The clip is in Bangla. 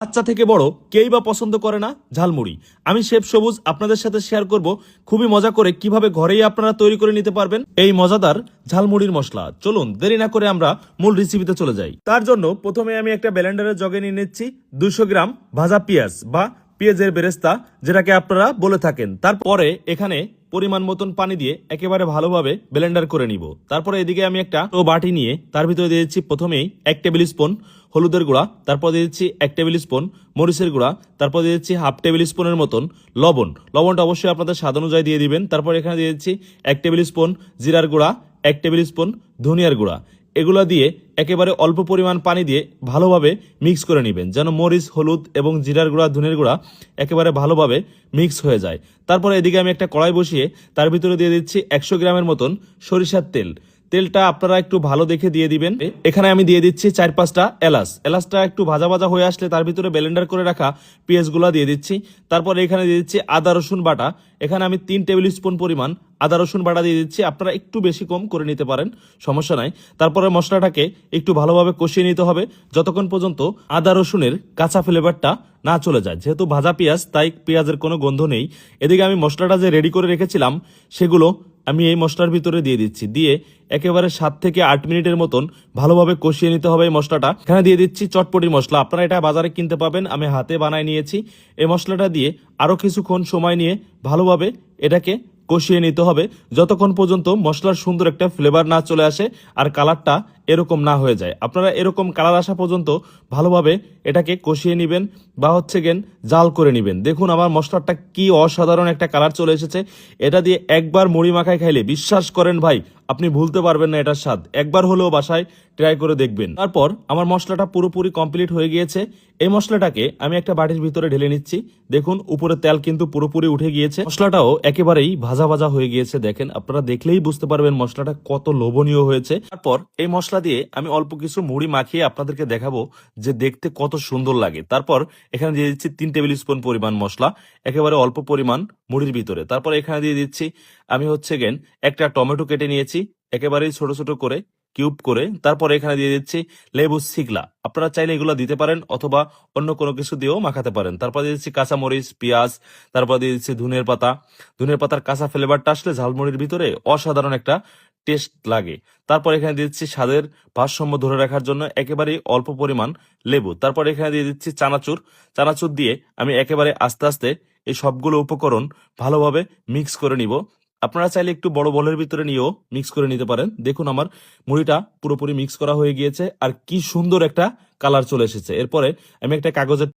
বাচ্চা থেকে বড় কেই বা পছন্দ করে না ঝালমুড়ি। আমি শেফ সবুজ আপনাদের সাথে শেয়ার করব খুবই মজা করে কিভাবে ঘরেই আপনারা তৈরি করে নিতে পারবেন এই মজাদার ঝালমুড়ির মশলা। চলুন দেরি না করে আমরা মূল রেসিপিতে চলে যাই। তার জন্য প্রথমে আমি একটা ব্লেন্ডারের জগে নিয়ে নিচ্ছি 200 গ্রাম ভাজা পেঁয়াজ বা পেঁয়াজের বেরেস্তা, যেটাকে আপনারা বলে থাকেন। তারপরে এখানে পরিমাণ মতন পানি দিয়ে একেবারে ভালোভাবে ব্লেন্ডার করে নিব। তারপরে এদিকে আমি একটা বাটি নিয়ে তার ভিতরে দিয়ে দিচ্ছি প্রথমেই 1 টেবিল স্পুন হলুদের গুঁড়া, তারপর দিয়ে দিচ্ছি 1 টেবিল স্পুন মরিচের গুঁড়া, তারপর দিয়ে দিচ্ছি হাফ টেবিল স্পুনের মতন লবণ। লবণটা অবশ্যই আপনাদের স্বাদ অনুযায়ী দিয়ে দিবেন। তারপর এখানে দিয়ে দিচ্ছি 1 টেবিল স্পুন জিরার গুঁড়া, 1 টেবিল স্পুন ধনিয়ার গুঁড়া। এগুলা দিয়ে একেবারে অল্প পরিমাণ পানি দিয়ে ভালোভাবে মিক্স করে নেবেন, যেন মরিচ, হলুদ এবং জিরার গুঁড়া, ধনিয়ার গুঁড়া একেবারে ভালোভাবে মিক্স হয়ে যায়। তারপরে এদিকে আমি একটা কড়াই বসিয়ে তার ভিতরে দিয়ে দিচ্ছি 100 গ্রামের মতন সরিষার তেল। তেলটা আপনারা একটু ভালো দেখে দিয়ে দিবেন। এখানে আমি দিয়ে দিচ্ছি 4-5টা এলাচ। এলাচটা একটু ভাজা ভাজা হয়ে আসলে তার ভিতরে ব্লেন্ডার করে রাখা পেঁয়াজগুলো দিয়ে দিচ্ছি। তারপর এখানে দিয়ে দিচ্ছি আদা রসুন বাটা। এখানে আমি 3 টেবিল স্পুন পরিমাণ আদা রসুন বাটা দিয়ে দিচ্ছি। আপনারা একটু বেশি কম করে নিতে পারেন, সমস্যা নাই। তারপরে মশলাটাকে একটু ভালোভাবে কষিয়ে নিতে হবে যতক্ষণ পর্যন্ত আদা রসুনের কাঁচা ফ্লেভারটা না চলে যায়। যেহেতু ভাজা পেঁয়াজ, তাই পেঁয়াজের কোনো গন্ধ নেই। এদিকে আমি মশলাটা যে রেডি করে রেখেছিলাম সেগুলো আমি এই মশলার ভিতরে দিয়ে দিচ্ছি। দিয়ে একেবারে 7 থেকে 8 মিনিটের মতন ভালোভাবে কষিয়ে নিতে হবে এই মশলাটা। এখানে দিয়ে দিচ্ছি চটপটি মশলা। আপনারা এটা বাজারে কিনতে পাবেন, আমি হাতে বানায় নিয়েছি। এই মশলাটা দিয়ে আরও কিছুক্ষণ সময় নিয়ে ভালোভাবে এটাকে কষিয়ে নিতে হবে যতক্ষণ পর্যন্ত মশলার সুন্দর একটা ফ্লেভার না চলে আসে আর কালারটা এরকম না হয়ে যায়। আপনারা এরকম কালার আসা পর্যন্ত ভালোভাবে এটাকে কষিয়ে নেবেন বা জাল করে নেবেন। দেখুন আমার মশলাটা কি অসাধারণ একটা কালার চলে এসেছে। এটা দিয়ে একবার মুড়ি মাখায় খাইলে বিশ্বাস করেন ভাই আপনি ভুলতে পারবেন না এটার স্বাদ। একবার হলেও বাসায় ট্রাই করে দেখবেন। তারপর আমার মশলাটা পুরোপুরি কমপ্লিট হয়ে গিয়েছে। এই মশলাটাকে আমি একটা বাটির ভিতরে ঢেলে নিচ্ছি। দেখুন উপরে তেল কিন্তু পুরোপুরি উঠে গিয়েছে। মশলাটাও একেবারেই ভাজা ভাজা হয়ে গিয়েছে। দেখেন, আপনারা দেখলেই বুঝতে পারবেন মশলাটা কত লোভনীয় হয়েছে। তারপর এই মশলা দিয়ে আমি অল্প কিছু মুড়ি মাখিয়ে আপনাদেরকে দেখাবো যে দেখতে কত সুন্দর লাগে। তারপর এখানে দিয়ে দিচ্ছি 3 টেবিল স্পুন পরিমাণ মশলা একেবারে অল্প পরিমাণ মুড়ির ভিতরে। তারপর এখানে দিয়ে দিচ্ছি আমি একটা টমেটো কেটে নিয়েছি একেবারেই ছোট ছোট করে কিউব করে। তারপর এখানে দিয়ে দিচ্ছি লেবু ছিগলা। আপনারা চাইলে এগুলো দিতে পারেন অথবা অন্য কোনো কিছু দিয়েও মাখাতে পারেন। তারপর দিয়ে দিচ্ছি কাঁচামরিচ, পেঁয়াজ, তারপর দিয়ে দিচ্ছি ধনিয়ার পাতা। ধনিয়ার পাতার কাঁচা ফ্লেভারটা আসলে ঝালমুড়ির ভিতরে অসাধারণ একটা টেস্ট লাগে। তারপর এখানে দিয়ে দিচ্ছি স্বাদের ভারসাম্য ধরে রাখার জন্য একেবারেই অল্প পরিমাণ লেবু। তারপর এখানে দিয়ে দিচ্ছি চানাচুর। চানাচুর দিয়ে আমি একেবারে আস্তে আস্তে এই সবগুলো উপকরণ ভালোভাবে মিক্স করে নিব। আপনারা চাইলে একটু বড় বলের ভিতরে নিয়েও মিক্স করে নিতে পারেন। দেখুন আমার মুড়িটা পুরোপুরি মিক্স করা হয়ে গিয়েছে আর কি সুন্দর একটা কালার চলে এসেছে। এরপরে আমি একটা কাগজের